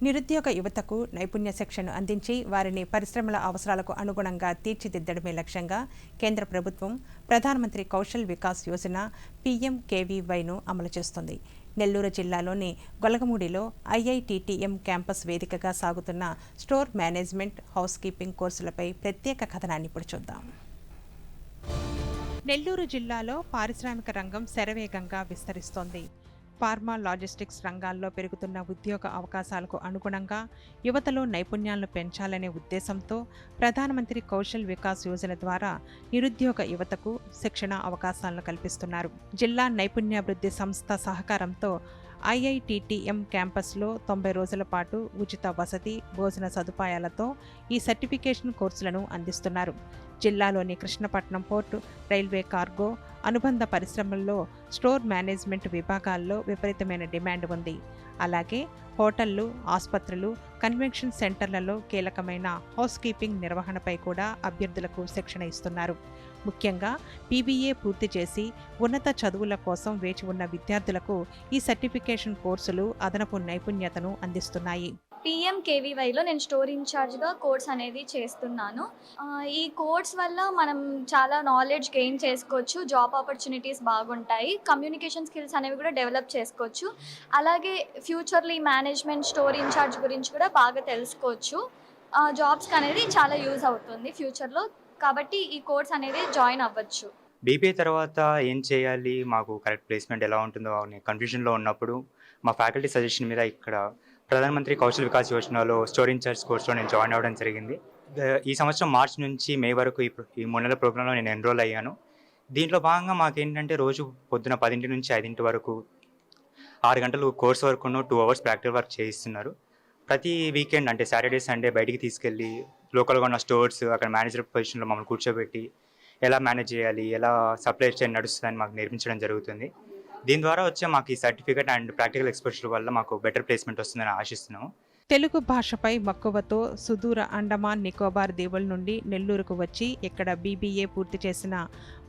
నిరుద్యోగ యువతకు నైపుణ్య శిక్షణను అందించి వారిని పరిశ్రమల అవసరాలకు అనుగుణంగా తీర్చిదిద్దడమే లక్ష్యంగా కేంద్ర ప్రభుత్వం ప్రధానమంత్రి కౌశల్ వికాస్ యోజన PMKVYను అమలు చేస్తోంది. నెల్లూరు జిల్లాలోని గొలగమూడిలో IITTM క్యాంపస్ వేదికగా సాగుతున్న స్టోర్ మేనేజ్మెంట్, హౌస్ కీపింగ్ కోర్సులపై ప్రత్యేక కథనాన్ని ఇప్పుడు చూద్దాం. నెల్లూరు జిల్లాలో పారిశ్రామిక రంగం శరవేగంగా విస్తరిస్తోంది. ఫార్మా, లాజిస్టిక్స్ రంగాల్లో పెరుగుతున్న ఉద్యోగ అవకాశాలకు అనుగుణంగా యువతలో నైపుణ్యాలను పెంచాలనే ఉద్దేశంతో ప్రధానమంత్రి కౌశల్ వికాస్ యోజన ద్వారా నిరుద్యోగ యువతకు శిక్షణ అవకాశాలను కల్పిస్తున్నారు. జిల్లా నైపుణ్యాభివృద్ధి సంస్థ సహకారంతో IITTM క్యాంపస్లో 90 రోజుల పాటు ఉచిత వసతి, భోజన సదుపాయాలతో ఈ సర్టిఫికేషన్ కోర్సులను అందిస్తున్నారు. జిల్లాలోని కృష్ణపట్నం పోర్టు, రైల్వే కార్గో, అనుబంధ పరిశ్రమల్లో స్టోర్ మేనేజ్మెంట్ విభాగాల్లో విపరీతమైన డిమాండ్ ఉంది. అలాగే హోటళ్లు, ఆసుపత్రులు, కన్వెన్షన్ సెంటర్లలో కీలకమైన హౌస్ కీపింగ్ నిర్వహణపై కూడా అభ్యర్థులకు శిక్షణ ఇస్తున్నారు. ముఖ్యంగా PBA పూర్తి చేసి ఉన్నత చదువుల కోసం వేచి ఉన్న విద్యార్థులకు ఈ సర్టిఫికేషన్ కోర్సులు అదనపు నైపుణ్యతను అందిస్తున్నాయి. PMKVYలో నేను స్టోర్ ఇన్ఛార్జ్గా కోర్స్ అనేది చేస్తున్నాను. ఈ కోర్స్ వల్ల మనం చాలా నాలెడ్జ్ గెయిన్ చేసుకోవచ్చు, జాబ్ ఆపర్చునిటీస్ బాగుంటాయి, కమ్యూనికేషన్ స్కిల్స్ అనేవి కూడా డెవలప్ చేసుకోవచ్చు. అలాగే ఫ్యూచర్లో ఈ మేనేజ్మెంట్, స్టోర్ ఇన్ఛార్జ్ గురించి కూడా బాగా తెలుసుకోవచ్చు. జాబ్స్కి అనేది చాలా యూజ్ అవుతుంది ఫ్యూచర్లో. కాబట్టి ఈ కోర్స్ అనేది జాయిన్ అవ్వచ్చు. BBA తర్వాత ఏం చేయాలి, మాకు కరెక్ట్ ప్లేస్మెంట్ ఎలా ఉంటుందో అనే కన్ఫ్యూజన్లో ఉన్నప్పుడు మా ఫ్యాకల్టీ సజెషన్ మీద ఇక్కడ ప్రధానమంత్రి కౌశల్ వికాస్ యోజనలో స్టోర్ ఇన్ఛార్జ్ కోర్సులో నేను జాయిన్ అవ్వడం జరిగింది. ఈ సంవత్సరం మార్చి నుంచి మే వరకు ఈ 3 నెలల ప్రోగ్రాంలో నేను ఎన్రోల్ అయ్యాను. దీంట్లో భాగంగా మాకేంటంటే రోజు పొద్దున 10 నుంచి 5 వరకు 6 గంటలు కోర్స్ వర్క్ను 2 అవర్స్ ప్రాక్టికల్ వర్క్ చేయిస్తున్నారు. ప్రతి వీకెండ్ అంటే సాటర్డే, సండే బయటికి తీసుకెళ్ళి లోకల్గా ఉన్న స్టోర్స్, అక్కడ మేనేజర్ పొజిషన్లో మమ్మల్ని కూర్చోబెట్టి ఎలా మేనేజ్ చేయాలి, ఎలా సప్లై చైన్ నడుస్తుందని మాకు నేర్పించడం జరుగుతుంది. దీని ద్వారా వచ్చే మాకు ఈ సర్టిఫికేట్ అండ్ ప్రాక్టికల్ ఎక్స్పోజర్ వల్ల మాకు బెటర్ ప్లేస్మెంట్ వస్తుందని ఆశిస్తున్నాము. తెలుగు భాషపై మక్కువతో సుదూర అండమాన్ నికోబార్ దీవుల నుండి నెల్లూరుకు వచ్చి ఇక్కడ BBA పూర్తి చేసిన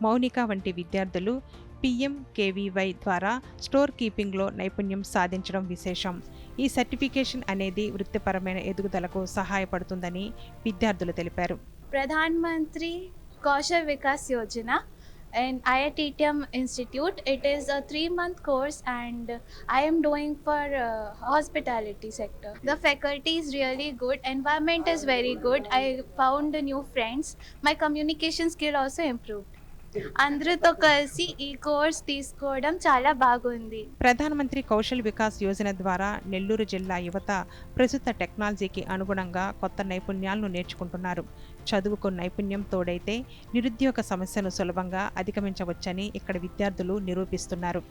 మౌనిక వంటి విద్యార్థులు PMKVY ద్వారా స్టోర్ కీపింగ్లో నైపుణ్యం సాధించడం విశేషం. ఈ సర్టిఫికేషన్ అనేది వృత్తిపరమైన ఎదుగుదలకు సహాయపడుతుందని విద్యార్థులు తెలిపారు. ప్రధానమంత్రి Kaushal Vikas Yojana in IITTM Institute. It is a 3-month course and I am doing for hospitality sector. The faculty is really good, environment is very good. I found new friends. My communication skill also improved. అందరితో కలిసి ఈ course తీసుకోవడం చాలా బాగుంది. ప్రధానమంత్రి కౌశల్ వికాస్ యోజన ద్వారా నెల్లూరు జిల్లా యువత ప్రస్తుత టెక్నాలజీకి అనుగుణంగా కొత్త నైపుణ్యాలను నేర్చుకుంటున్నారు. చదువుకు నైపుణ్యం తోడైతే నిరుద్యోగ సమస్యను సులభంగా అధిగమించవచ్చని ఇక్కడ విద్యార్థులు నిరూపిస్తున్నారు.